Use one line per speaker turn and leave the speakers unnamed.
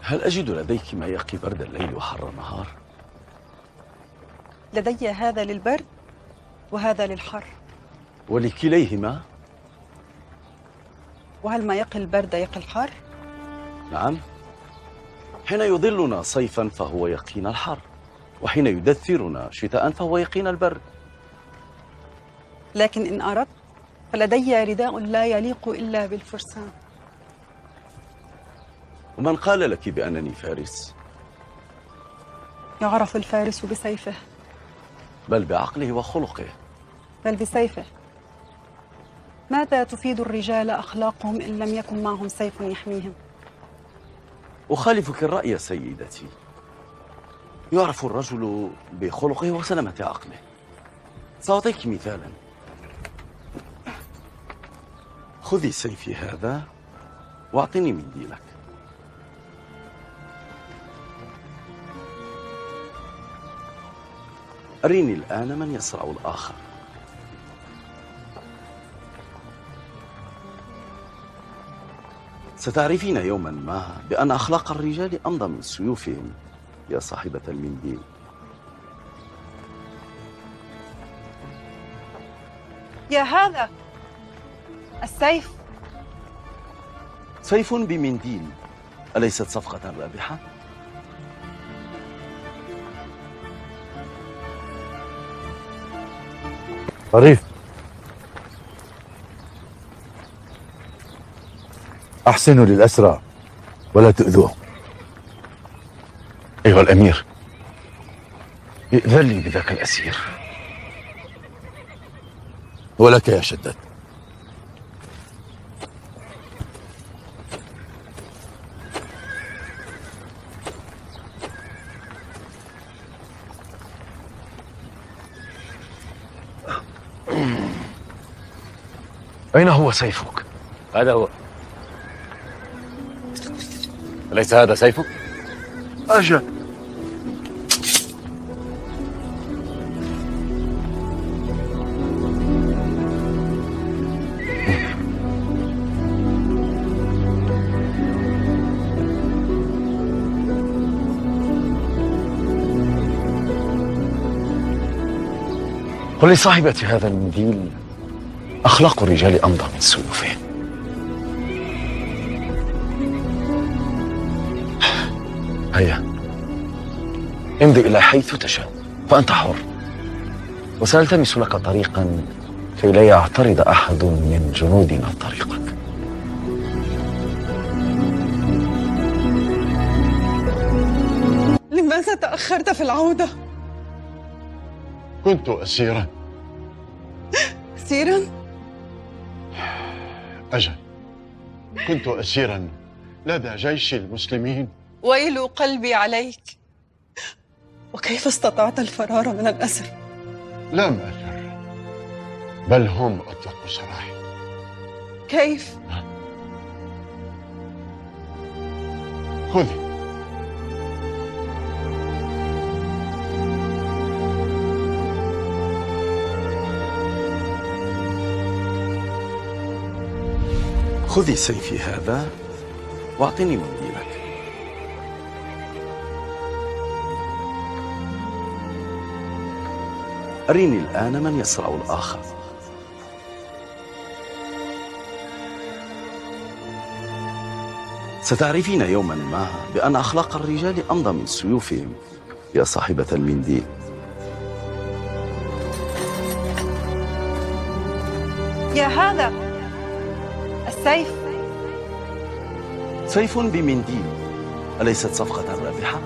هل أجد لديك ما يقي برد الليل وحر النهار؟
لدي هذا للبرد وهذا للحر.
ولكليهما؟
وهل ما يقي البرد يقي الحر؟
نعم، حين يظلنا صيفا فهو يقينا الحر، وحين يدثرنا شتاء فهو يقينا البرد.
لكن إن أردت فلدي رداء لا يليق إلا بالفرسان.
ومن قال لك بأنني فارس؟
يعرف الفارس بسيفه.
بل بعقله وخلقه.
بل بسيفه. ماذا تفيد الرجال أخلاقهم إن لم يكن معهم سيف يحميهم؟
أخالفك الرأي سيدتي. يعرف الرجل بخلقه وسلامة عقله. سأعطيك مثالا. خذي سيفي هذا واعطني منديلك. أريني الآن من يصرع الآخر. ستعرفين يوما ما بأن أخلاق الرجال أمضى من سيوفهم يا صاحبة المنديل.
يا هذا السيف.
سيف بمنديل، أليست صفقة رابحة؟
طريف، أحسنوا للأسرى ولا تؤذوه.
أيها الأمير، ائذن لي بذاك الأسير.
ولك يا شداد.
أين هو سيفك؟
هذا هو. أليس هذا سيفك؟
أجل. قل لصاحبة هذا المنديل أخلاق الرجال أمضى من سيوفهم. هيا امضي إلى حيث تشاء فأنت حر، وسألتمس لك طريقا كي لا يعترض أحد من جنودنا طريقك.
لماذا تأخرت في العودة؟
كنت أسيرا.
أسيرا؟
أجل، كنت أسيرا لدى جيش المسلمين.
ويل قلبي عليك. وكيف استطعت الفرار من الأسر؟
لم أفر، بل هم أطلقوا سراحي.
كيف؟
خذي.
خذي سيفي هذا واعطني منديلك. أريني الآن من يصرع الآخر. ستعرفين يوما ما بأن أخلاق الرجال أمضى من سيوفهم يا صاحبة المنديل.
يا هذا السيف.
سيف بمنديل، أليست صفقة رابحة؟